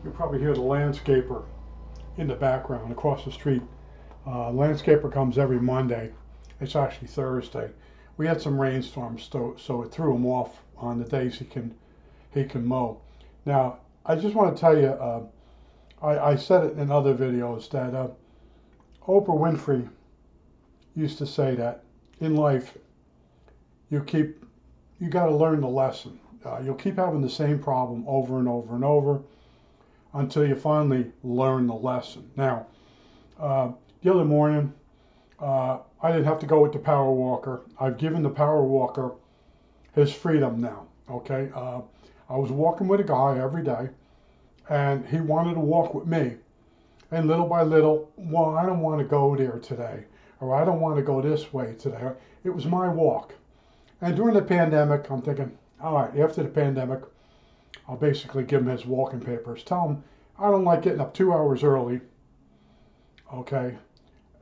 You probably hear the landscaper in the background across the street. Landscaper comes every Monday. It's actually Thursday. We had some rainstorms, so it threw him off on the days he can mow. Now, I just want to tell you, I said it in other videos that Oprah Winfrey used to say that in life you keep you got to learn the lesson. You'll keep having the same problem over and over and over until you finally learn the lesson. Now, the other morning, I didn't have to go with the power walker. I've given the power walker his freedom now. Okay, I was walking with a guy every day, and he wanted to walk with me. And little by little, well, I don't want to go there today, or I don't want to go this way today. It was my walk. And during the pandemic, I'm thinking, all right, after the pandemic, I'll basically give him his walking papers. Tell him I don't like getting up 2 hours early, okay,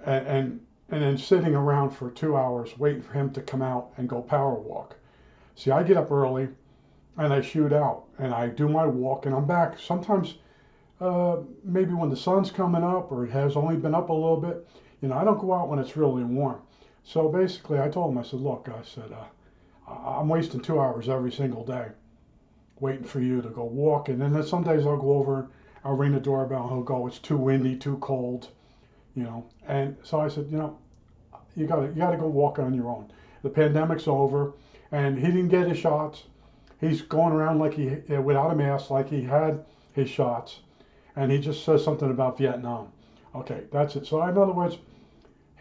and then sitting around for 2 hours waiting for him to come out and go power walk. See, I get up early and I shoot out and I do my walk and I'm back. Sometimes maybe when the sun's coming up or it has only been up a little bit. I don't go out when it's really warm. So basically, I told him, I said, look, I said, I'm wasting 2 hours every single day waiting for you to go walk. And then some days I'll go over, I'll ring the doorbell, he'll go, it's too windy, too cold. And so I said, you gotta go walk on your own. The pandemic's over, and he didn't get his shots. He's going around like without a mask, like he had his shots, and he just says something about Vietnam. Okay, that's it. So in other words,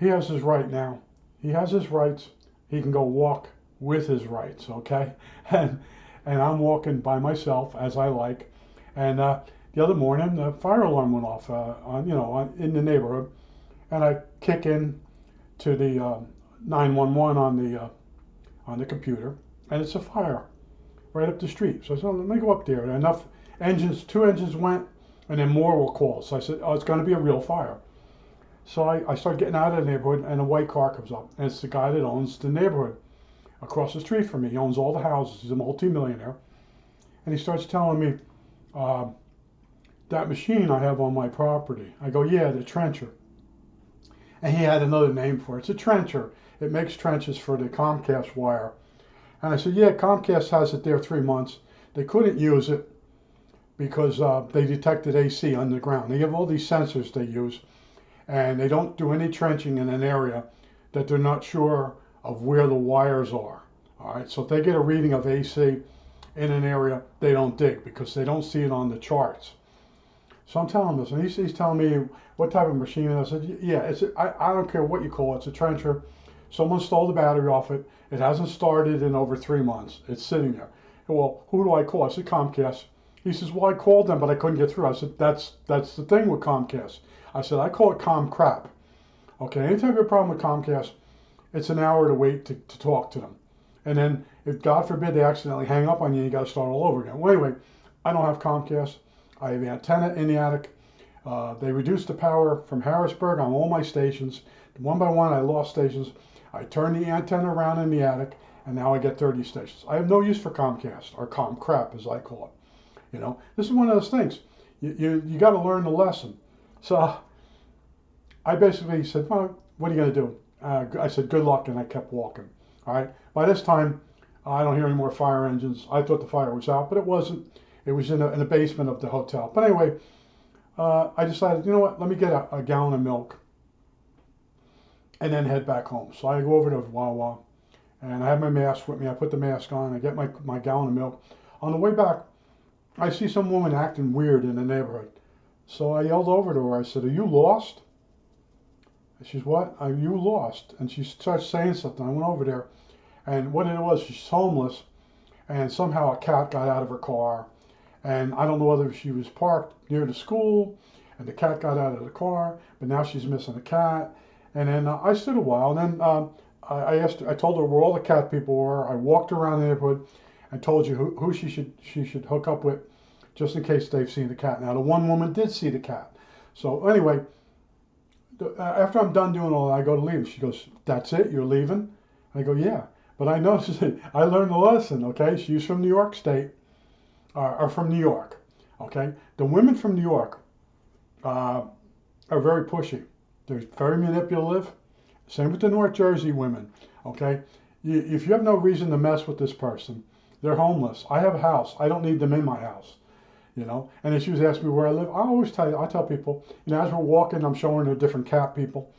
he has his right now. He has his rights. He can go walk with his rights. Okay, and I'm walking by myself as I like. And the other morning, the fire alarm went off in the neighborhood, and I kick in to the 911 on the computer, and it's a fire right up the street. So I said, let me go up there. And enough engines, 2 engines went, and then more were called. So I said, oh, it's going to be a real fire. So I start getting out of the neighborhood, and a white car comes up, and it's the guy that owns the neighborhood across the street from me. He owns all the houses. He's a multimillionaire, and he starts telling me, that machine I have on my property. I go, yeah, the trencher. And he had another name for it. It's a trencher. It makes trenches for the Comcast wire. And I said, yeah, Comcast has it there 3 months. They couldn't use it because they detected AC underground. They have all these sensors they use, and they don't do any trenching in an area that they're not sure of where the wires are. All right, so if they get a reading of AC in an area, they don't dig because they don't see it on the charts. So I'm telling him this, and he's telling me what type of machine. And I said, yeah, I don't care what you call it. It's a trencher. Someone stole the battery off it. It hasn't started in over 3 months. It's sitting there. Well, who do I call? I said, Comcast. He says, well, I called them, but I couldn't get through. I said, that's the thing with Comcast. I said, I call it Comcrap. Okay, anytime you have a problem with Comcast, it's an hour to wait to talk to them. And then if, God forbid, they accidentally hang up on you, you got to start all over again. Well, anyway, I don't have Comcast. I have an antenna in the attic. They reduced the power from Harrisburg on all my stations. One by one, I lost stations. I turned the antenna around in the attic, and now I get 30 stations. I have no use for Comcast, or Comcrap, as I call it. This is one of those things. You got to learn the lesson. So I basically said, well, what are you going to do? I said, good luck, and I kept walking. All right. By this time, I don't hear any more fire engines. I thought the fire was out, but it wasn't. It was in the basement of the hotel. But anyway, I decided, you know what, let me get a gallon of milk and then head back home. So I go over to Wawa, and I have my mask with me. I put the mask on. I get my gallon of milk. On the way back, I see some woman acting weird in the neighborhood. So I yelled over to her. I said, are you lost? She's, what? Are you lost? And she starts saying something. I went over there, and what it was, she's homeless, and somehow a cat got out of her car. And I don't know whether she was parked near the school and the cat got out of the car, but now she's missing a cat. And then I stood a while, and then I told her where all the cat people were. I walked around the neighborhood and told you who she should hook up with, just in case they've seen the cat. Now, the one woman did see the cat. So anyway, after I'm done doing all that, I go to leave. She goes, that's it? You're leaving? I go, yeah. But I noticed I learned the lesson, okay? She's from New York State. Are from New York. Okay, the women from New York uh, are very pushy. They're very manipulative. Same with the North Jersey women. Okay, if you have no reason to mess with this person, they're homeless. I have a house. I don't need them in my house. And then she was asking me where I live. I tell people, as we're walking, I'm showing her different cat people.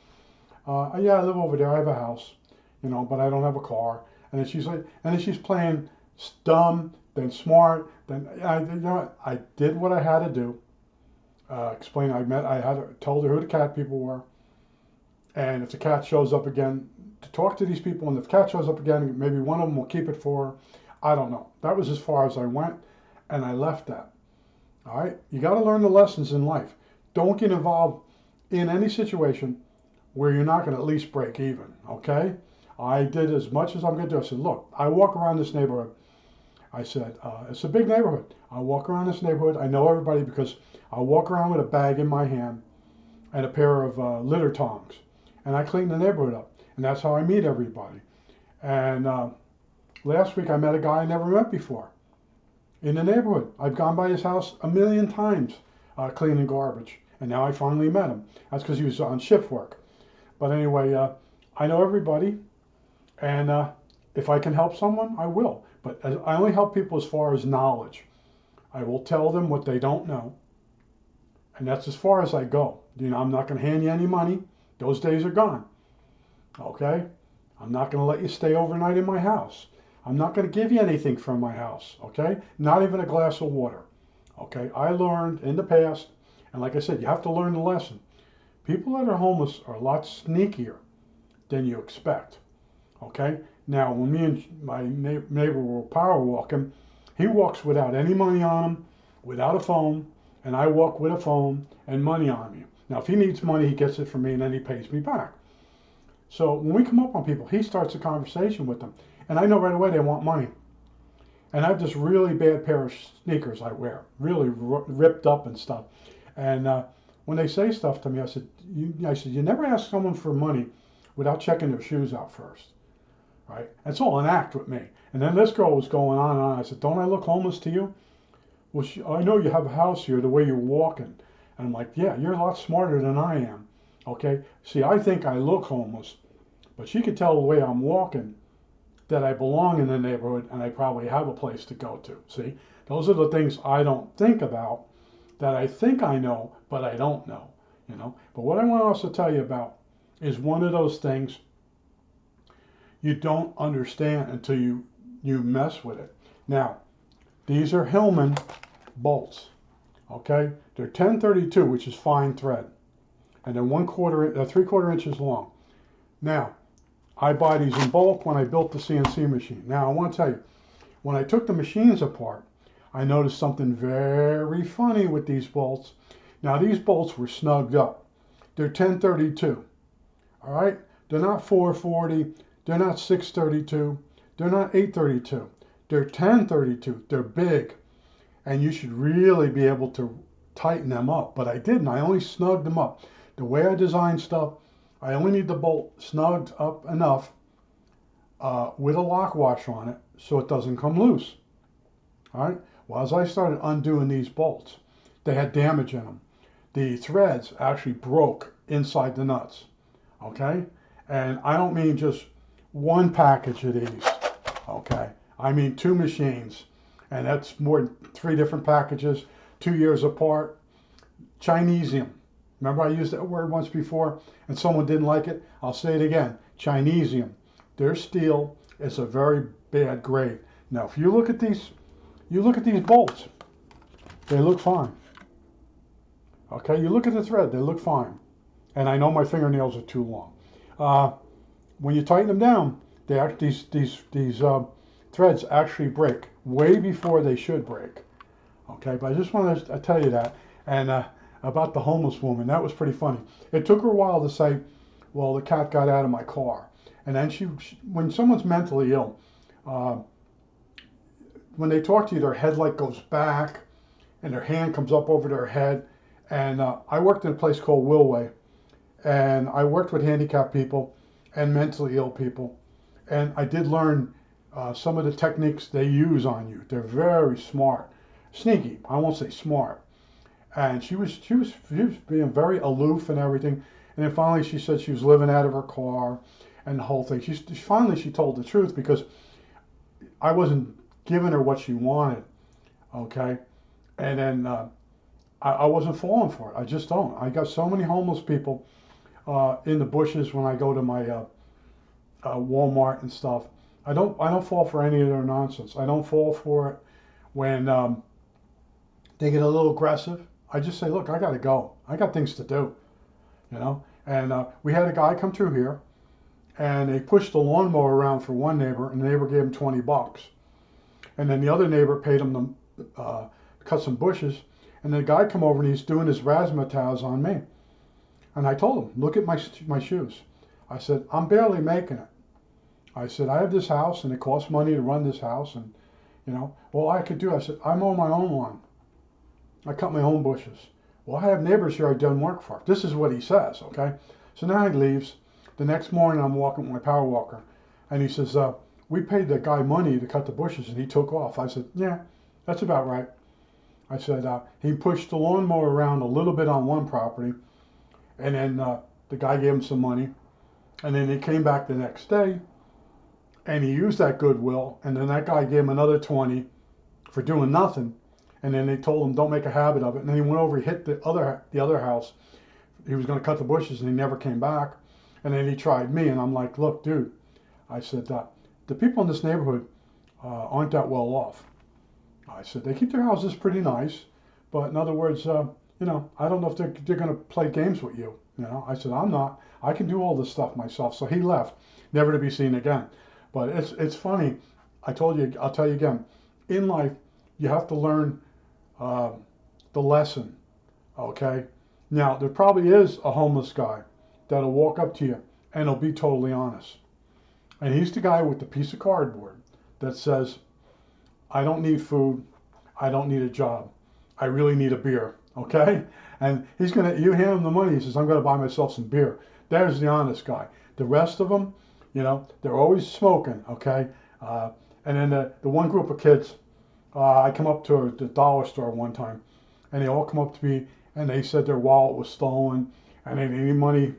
Yeah, I live over there. I have a house, but I don't have a car. And then she's like, and then she's playing dumb, then smart. Then I did what I had to do. Explain. I had told her who the cat people were, and if the cat shows up again, to talk to these people. And if the cat shows up again, maybe one of them will keep it for her. I don't know. That was as far as I went, and I left that. All right, you got to learn the lessons in life. Don't get involved in any situation where you're not going to at least break even. Okay, I did as much as I'm going to do. I said, look, I walk around this neighborhood. I said, it's a big neighborhood. I walk around this neighborhood. I know everybody because I walk around with a bag in my hand and a pair of litter tongs, and I clean the neighborhood up. And that's how I meet everybody. And last week I met a guy I never met before in the neighborhood. I've gone by his house a million times cleaning garbage, and now I finally met him. That's because he was on shift work. But anyway, I know everybody, and if I can help someone, I will. But I only help people as far as knowledge. I will tell them what they don't know, and that's as far as I go. I'm not going to hand you any money. Those days are gone. Okay? I'm not going to let you stay overnight in my house. I'm not going to give you anything from my house. Okay? Not even a glass of water. Okay? I learned in the past, and like I said, you have to learn the lesson. People that are homeless are a lot sneakier than you expect. Okay? Now, when me and my neighbor were power walking, he walks without any money on him, without a phone, and I walk with a phone and money on me. Now, if he needs money, he gets it from me, and then he pays me back. So when we come up on people, he starts a conversation with them, and I know right away they want money. And I have this really bad pair of sneakers I wear, really ripped up and stuff. And when they say stuff to me, I said, you never ask someone for money without checking their shoes out first, right? It's all an act with me. And then this girl was going on and on. I said, don't I look homeless to you? Well, I know you have a house here the way you're walking. And I'm like, yeah, you're a lot smarter than I am. Okay? See, I think I look homeless, but she could tell the way I'm walking that I belong in the neighborhood and I probably have a place to go to. See, those are the things I don't think about that I think I know, but I don't know. But what I want to also tell you about is one of those things you don't understand until you mess with it. Now, these are Hillman bolts. Okay, they're 1032, which is fine thread, and they're 3/4 inches long. Now, I buy these in bulk when I built the CNC machine. Now, I want to tell you, when I took the machines apart, I noticed something very funny with these bolts. Now, these bolts were snugged up. They're 1032. All right, they're not 440. They're not 632. They're not 832. They're 1032. They're big. And you should really be able to tighten them up. But I didn't. I only snugged them up. The way I design stuff, I only need the bolt snugged up enough with a lock wash on it so it doesn't come loose. All right. Well, as I started undoing these bolts, they had damage in them. The threads actually broke inside the nuts. Okay. And I don't mean just one package of these. Okay. I mean 2 machines. And that's more than 3 different packages, 2 years apart. Chinesium. Remember I used that word once before and someone didn't like it? I'll say it again. Chinesium. Their steel is a very bad grade. Now, if you look at these bolts, they look fine. Okay, you look at the thread, they look fine. And I know my fingernails are too long. When you tighten them down, these threads actually break way before they should break. Okay, but I just wanted to tell you that. And about the homeless woman, that was pretty funny. It took her a while to say, well, the cat got out of my car. And then when someone's mentally ill, when they talk to you, their head like goes back and their hand comes up over their head. And I worked in a place called Willway, and I worked with handicapped people and mentally ill people. And I did learn some of the techniques they use on you. They're very smart. sneaky. I won't say smart. And she was being very aloof and everything. And then finally she said she was living out of her car and the whole thing. She told the truth because I wasn't giving her what she wanted. Okay. And then I wasn't falling for it. I just don't. I got so many homeless people in the bushes when I go to my Walmart and stuff. I don't fall for any of their nonsense. I don't fall for it when they get a little aggressive. I just say, look, I got to go. I got things to do, you know. And we had a guy come through here, and they pushed the lawnmower around for one neighbor, and the neighbor gave him $20. And then the other neighbor paid him to cut some bushes. And the guy come over and he's doing his razzmatazz on me. And I told him, look at my shoes. I said, I'm barely making it. I said, I have this house and it costs money to run this house. And, you know, well, I could do, I said, I mow my own lawn. I cut my own bushes. Well, I have neighbors here I've done work for. This is what he says, okay? So now he leaves. The next morning I'm walking with my power walker. And he says, we paid that guy money to cut the bushes and he took off. I said, yeah, that's about right. I said, he pushed the lawnmower around a little bit on one property, and then the guy gave him some money, and then he came back the next day, and he used that goodwill, and then that guy gave him another 20 for doing nothing, and then they told him don't make a habit of it, and then he went over, he hit the other house. He was going to cut the bushes, and he never came back, and then he tried me, and I'm like, look, dude, I said, the people in this neighborhood aren't that well off. I said, they keep their houses pretty nice, but in other words, you know, I don't know if they're going to play games with you. You know, I said, I'm not. I can do all this stuff myself. So he left, never to be seen again. But it's funny. I told you, I'll tell you again. In life, you have to learn the lesson. Okay. Now there probably is a homeless guy that'll walk up to you and he'll be totally honest. And he's the guy with the piece of cardboard that says, I don't need food. I don't need a job. I really need a beer. Okay? And you hand him the money. He says, I'm going to buy myself some beer. There's the honest guy. The rest of them, you know, they're always smoking. Okay? And then the one group of kids, I come up to the dollar store one time, and they all come up to me, and they said their wallet was stolen, and they needed money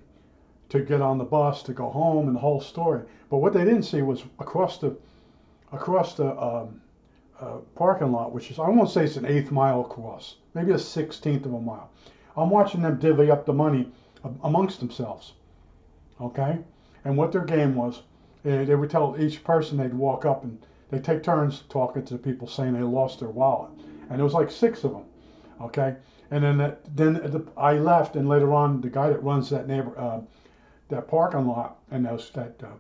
to get on the bus to go home, and the whole story. But what they didn't see was across the parking lot, which is, I won't say it's an 1/8 mile across, maybe a 1/16 of a mile. I'm watching them divvy up the money amongst themselves, okay? And what their game was, they would tell each person they'd walk up and they'd take turns talking to the people saying they lost their wallet. And there was like 6 of them, okay? And then I left, and later on, the guy that runs that that parking lot and that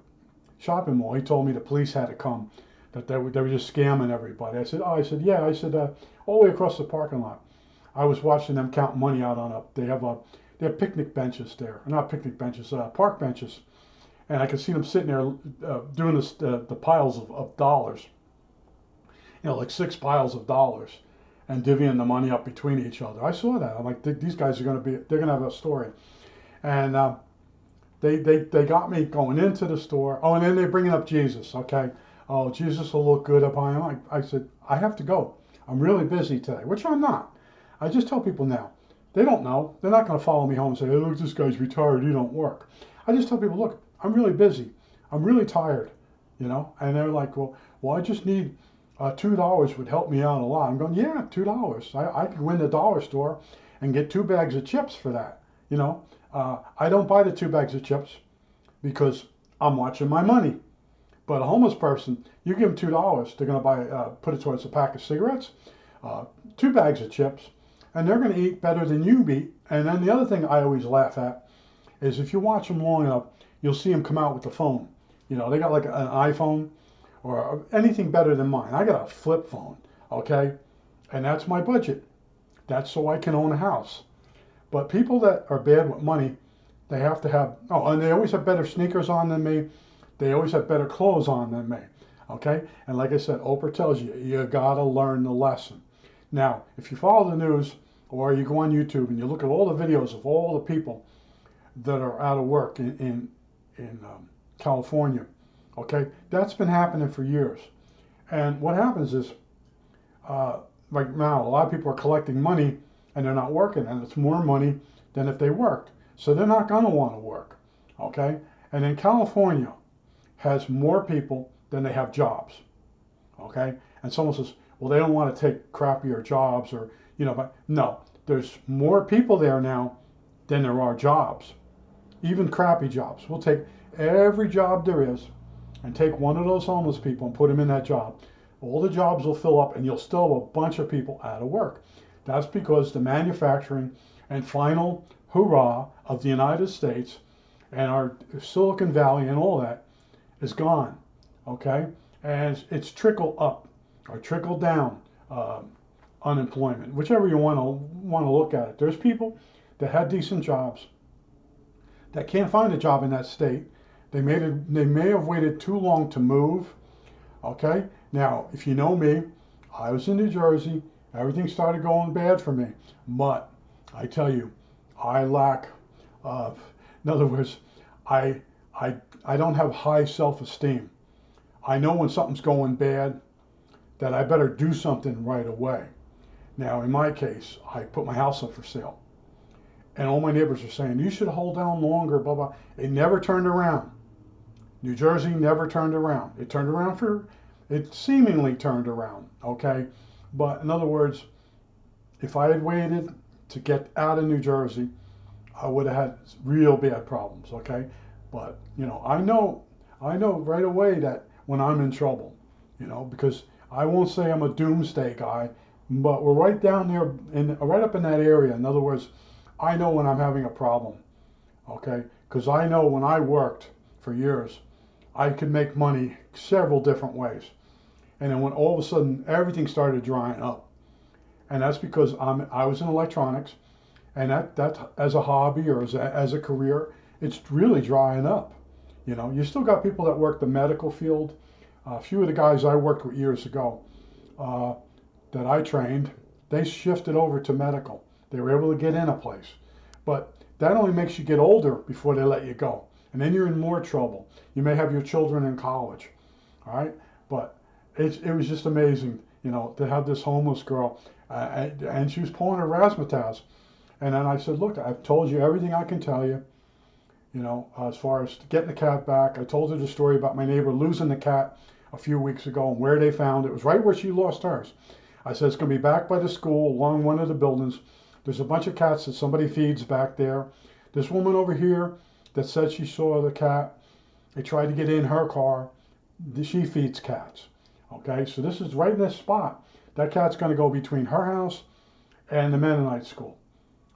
shopping mall, he told me the police had to come, that they were just scamming everybody. I said, yeah. I said, all the way across the parking lot. I was watching them count money out on they have picnic benches there, not picnic benches, park benches, and I could see them sitting there doing the piles of dollars, you know, like 6 piles of dollars, and divvying the money up between each other. I saw that. I'm like, these guys they're gonna have a story, and they got me going into the store. Oh, and then they're bringing up Jesus. Okay. Oh, Jesus will look good upon him. I said, I have to go. I'm really busy today, which I'm not. I just tell people now. They don't know. They're not going to follow me home and say, hey, look, this guy's retired. He don't work. I just tell people, look, I'm really busy. I'm really tired, you know. And they're like, well, I just need $2 would help me out a lot. I'm going, yeah, $2. I could win the dollar store and get 2 bags of chips for that, you know. I don't buy the 2 bags of chips because I'm watching my money. But a homeless person, you give them $2, they're going to buy, put it towards a pack of cigarettes, 2 bags of chips, and they're going to eat better than you eat. And then the other thing I always laugh at is if you watch them long enough, you'll see them come out with the phone. You know, they got like an iPhone or anything better than mine. I got a flip phone, okay? And that's my budget. That's so I can own a house. But people that are bad with money, they have to have, oh, and they always have better sneakers on than me. They always have better clothes on than me, okay? And like I said, Oprah tells you, you gotta learn the lesson. Now, if you follow the news or you go on YouTube and you look at all the videos of all the people that are out of work in California, okay? That's been happening for years. And what happens is right now, a lot of people are collecting money and they're not working, and it's more money than if they worked. So they're not going to want to work. Okay? And then California has more people than they have jobs. Okay? And someone says, well, they don't want to take crappier jobs or, but no, there's more people there now than there are jobs, even crappy jobs. We'll take every job there is and take one of those homeless people and put them in that job. All the jobs will fill up and you'll still have a bunch of people out of work. That's because the manufacturing and final hurrah of the United States and our Silicon Valley and all that is gone. Okay? And it's trickle up or trickle down unemployment, whichever you want to look at it. There's people that had decent jobs that can't find a job in that state. They may have waited too long to move. Okay? Now, if you know me, I was in New Jersey. Everything started going bad for me. But I tell you, I lack in other words, I don't have high self-esteem. I know when something's going bad that I better do something right away. Now, in my case, I put my house up for sale. And all my neighbors are saying, you should hold down longer, blah, blah. It never turned around. New Jersey never turned around. It seemingly turned around, okay? But in other words, if I had waited to get out of New Jersey, I would have had real bad problems, okay? But, I know right away that when I'm in trouble, because I won't say I'm a doomsday guy, but we're right down there, right up in that area. In other words, I know when I'm having a problem, okay? Because I know when I worked for years, I could make money several different ways. And then when all of a sudden everything started drying up, and that's because I was in electronics, and that as a hobby or as a career, it's really drying up. You still got people that work the medical field. A few of the guys I worked with years ago that I trained, they shifted over to medical. They were able to get in a place. But that only makes you get older before they let you go. And then you're in more trouble. You may have your children in college. All right? But it was just amazing, to have this homeless girl. And she was pulling her razzmatazz. And then I said, look, I've told you everything I can tell you, as far as getting the cat back. I told her the story about my neighbor losing the cat a few weeks ago and where they found it. It was right where she lost hers. I said, it's going to be back by the school along one of the buildings. There's a bunch of cats that somebody feeds back there. This woman over here that said she saw the cat, they tried to get in her car. She feeds cats. Okay, so this is right in this spot. That cat's going to go between her house and the Mennonite school.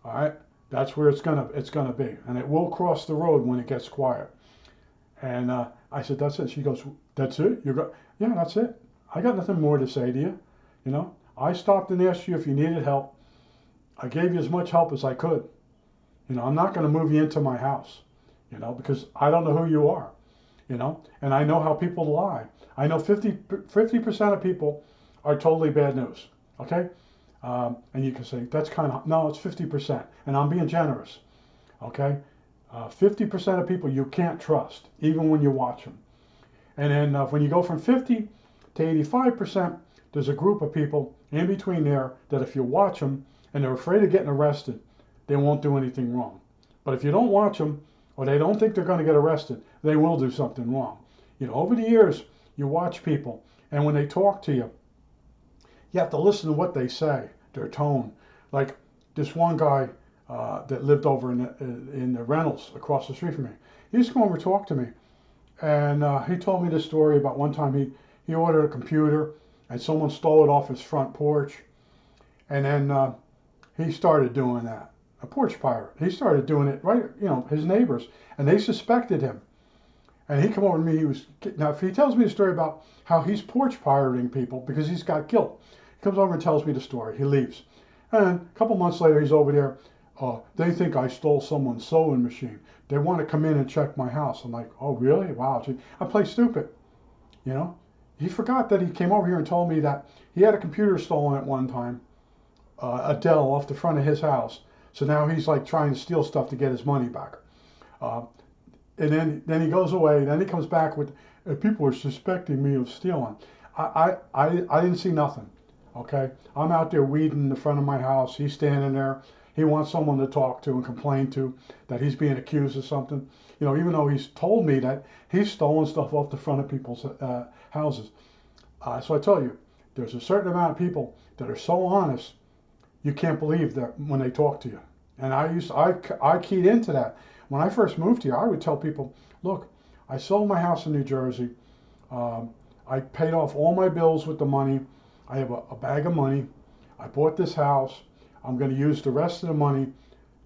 All right, that's where it's gonna be, and it will cross the road when it gets quiet. And I said, that's it. She goes, that's it? Yeah, that's it. I got nothing more to say to you. I stopped and asked you if you needed help. I gave you as much help as I could. I'm not going to move you into my house, because I don't know who you are, and I know how people lie. I know 50% of people are totally bad news, okay? And you can say, that's kind of, no, it's 50%, and I'm being generous, okay? 50% of people you can't trust, even when you watch them. And then when you go from 50 to 85%, there's a group of people in between there that if you watch them and they're afraid of getting arrested, they won't do anything wrong. But if you don't watch them, or they don't think they're going to get arrested, they will do something wrong. Over the years, you watch people, and when they talk to you, you have to listen to what they say, their tone. Like this one guy that lived over in the Reynolds across the street from me. He used to come over and talk to me, and he told me this story about one time he ordered a computer, and someone stole it off his front porch, and then he started doing that. A porch pirate. He started doing it right, his neighbors, and they suspected him. And he come over to me. Now, if he tells me the story about how he's porch pirating people because he's got guilt, he comes over and tells me the story. He leaves, and a couple months later, he's over there. They think I stole someone's sewing machine. They want to come in and check my house. I'm like, oh really? Wow. I play stupid. He forgot that he came over here and told me that he had a computer stolen at one time, a Dell off the front of his house. So now he's like trying to steal stuff to get his money back. And then he goes away. Then he comes back with, people are suspecting me of stealing. I didn't see nothing. Okay, I'm out there weeding in the front of my house. He's standing there. He wants someone to talk to and complain to that he's being accused of something. You know, even though he's told me that he's stolen stuff off the front of people's houses. So I tell you, there's a certain amount of people that are so honest, you can't believe that when they talk to you. And I keyed into that. When I first moved here, I would tell people, look, I sold my house in New Jersey. Um, I paid off all my bills with the money. I have a bag of money. I bought this house. I'm going to use the rest of the money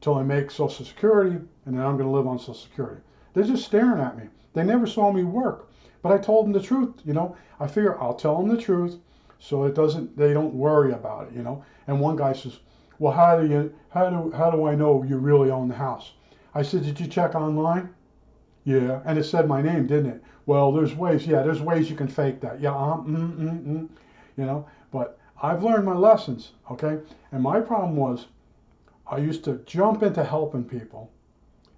till I make Social Security, and then I'm going to live on Social Security. They're just staring at me. They never saw me work, but I told them the truth. You know, I figure I'll tell them the truth, so they don't worry about it. You know. And one guy says, "Well, how do I know you really own the house?" I said, "Did you check online?" "Yeah," and it said my name, didn't it? "Well, there's ways. Yeah, there's ways you can fake that. Yeah, you know." But I've learned my lessons. Okay, and my problem was I used to jump into helping people,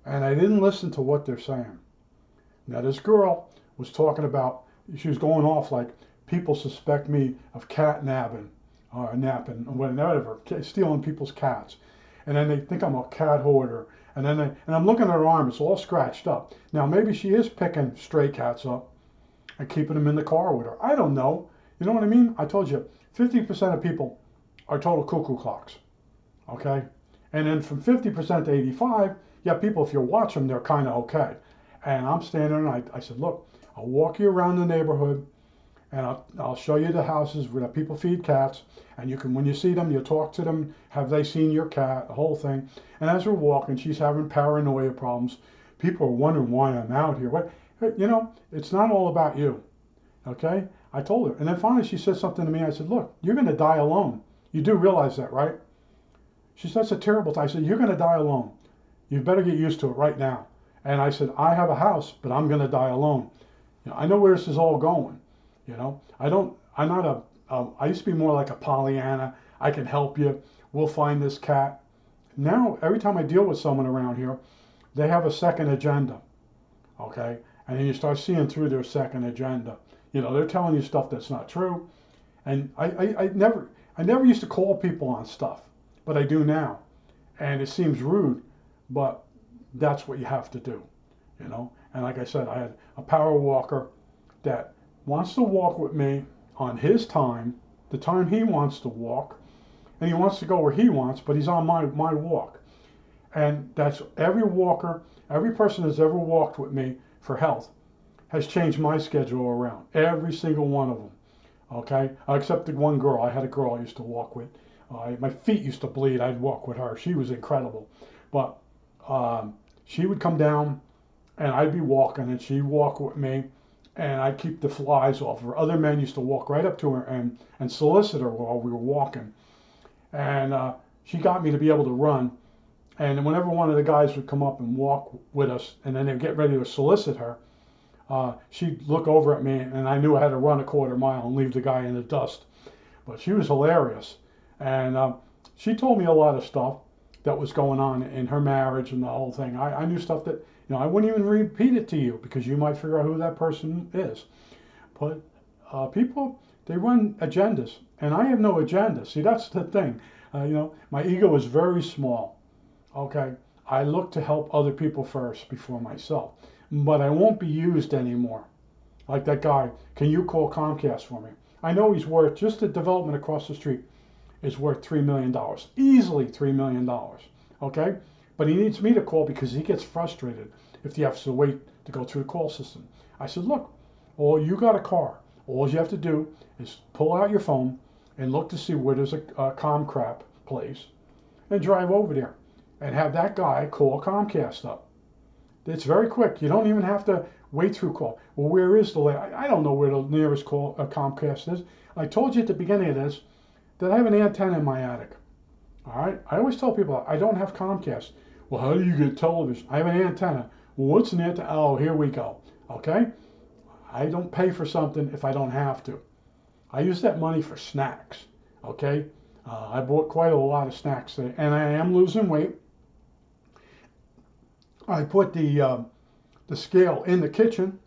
and I didn't listen to what they're saying. Now this girl was talking about, she was going off like, people suspect me of cat napping, or napping, or whatever, stealing people's cats. And then they think I'm a cat hoarder. And I'm looking at her arm, it's all scratched up. Now maybe she is picking stray cats up and keeping them in the car with her. I don't know. You know what I mean? I told you, 50% of people are total cuckoo clocks. Okay? And then from 50% to 85, yeah, people, if you watch them, they're kind of okay. And I'm standing there and I said, look, I'll walk you around the neighborhood and I'll show you the houses where the people feed cats. And you can, when you see them, you talk to them. Have they seen your cat? The whole thing. And as we're walking, she's having paranoia problems. People are wondering why I'm out here. What, you know, it's not all about you. Okay? I told her. And then finally she said something to me. I said, look, you're going to die alone. You do realize that, right? She said, that's a terrible time. I said, you're going to die alone. You better get used to it right now. And I said, I have a house, but I'm going to die alone. You know, I know where this is all going. You know, I'm not I used to be more like a Pollyanna. I can help you. We'll find this cat. Now, every time I deal with someone around here, they have a second agenda. Okay? And then you start seeing through their second agenda. You know, they're telling you stuff that's not true. And I never used to call people on stuff, but I do now. And it seems rude, but that's what you have to do, you know. And like I said, I had a power walker that wants to walk with me on his time, the time he wants to walk, and he wants to go where he wants, but he's on my walk. And that's every walker, every person that's ever walked with me for health has changed my schedule around. Every single one of them. Okay, except the one girl. I had a girl I used to walk with. My feet used to bleed. I'd walk with her. She was incredible. But she would come down and I'd be walking and she'd walk with me and I'd keep the flies off her. Other men used to walk right up to her and solicit her while we were walking. And she got me to be able to run. And whenever one of the guys would come up and walk with us and then they'd get ready to solicit her, she'd look over at me and I knew I had to run a quarter mile and leave the guy in the dust. But she was hilarious. And she told me a lot of stuff that was going on in her marriage and the whole thing. I knew stuff that, you know, I wouldn't even repeat it to you because you might figure out who that person is. But people, they run agendas, and I have no agenda. See, that's the thing. You know, my ego is very small. Okay, I look to help other people first before myself. But I won't be used anymore. Like that guy, can you call Comcast for me? I know he's worth, just the development across the street is worth $3 million. Easily $3 million. Okay? But he needs me to call because he gets frustrated if he has to wait to go through the call system. I said, look, you got a car. All you have to do is pull out your phone and look to see where there's a Comcrap place and drive over there and have that guy call Comcast up. It's very quick. You don't even have to wait through call. Well, where is the I don't know where the nearest call Comcast is. I told you at the beginning of this that I have an antenna in my attic. All right. I always tell people I don't have Comcast. Well, how do you get television? I have an antenna. Well, what's an antenna? Oh, here we go. Okay. I don't pay for something if I don't have to. I use that money for snacks. Okay. I bought quite a lot of snacks today, and I am losing weight. I put the scale in the kitchen,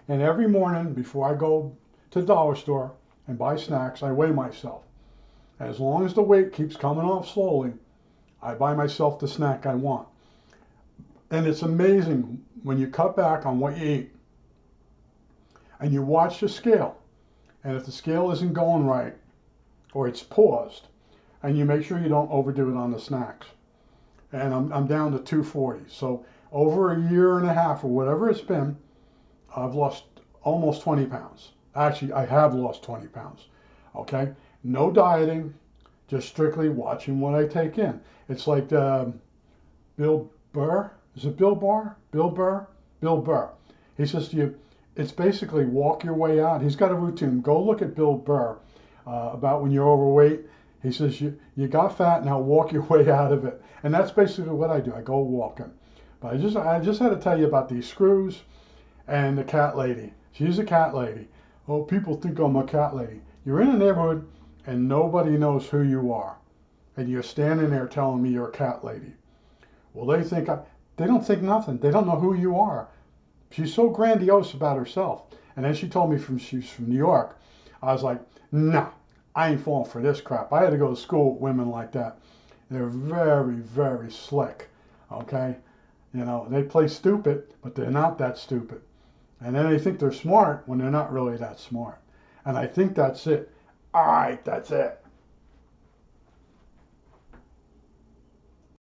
and every morning before I go to the dollar store, and buy snacks, I weigh myself. As long as the weight keeps coming off slowly, I buy myself the snack I want. And it's amazing when you cut back on what you eat and you watch the scale. And if the scale isn't going right or it's paused, and you make sure you don't overdo it on the snacks. And I'm down to 240. So over a year and a half or whatever it's been, I've lost almost 20 pounds. Actually, I have lost 20 pounds. Okay? No dieting, just strictly watching what I take in. It's like Bill Burr. Is it Bill Barr? Bill Burr? Bill Burr. He says to you, it's basically walk your way out. He's got a routine. Go look at Bill Burr about when you're overweight. He says, you got fat, now walk your way out of it. And that's basically what I do. I go walking. But I just had to tell you about these screws and the cat lady. She's a cat lady. Oh, people think I'm a cat lady. You're in a neighborhood and nobody knows who you are. And you're standing there telling me you're a cat lady. Well, they don't think nothing. They don't know who you are. She's so grandiose about herself. And then she told me she's from New York. I was like, nah, I ain't falling for this crap. I had to go to school with women like that. They're very, very slick. Okay? You know, they play stupid, but they're not that stupid. And then they think they're smart when they're not really that smart. And I think that's it. All right, that's it.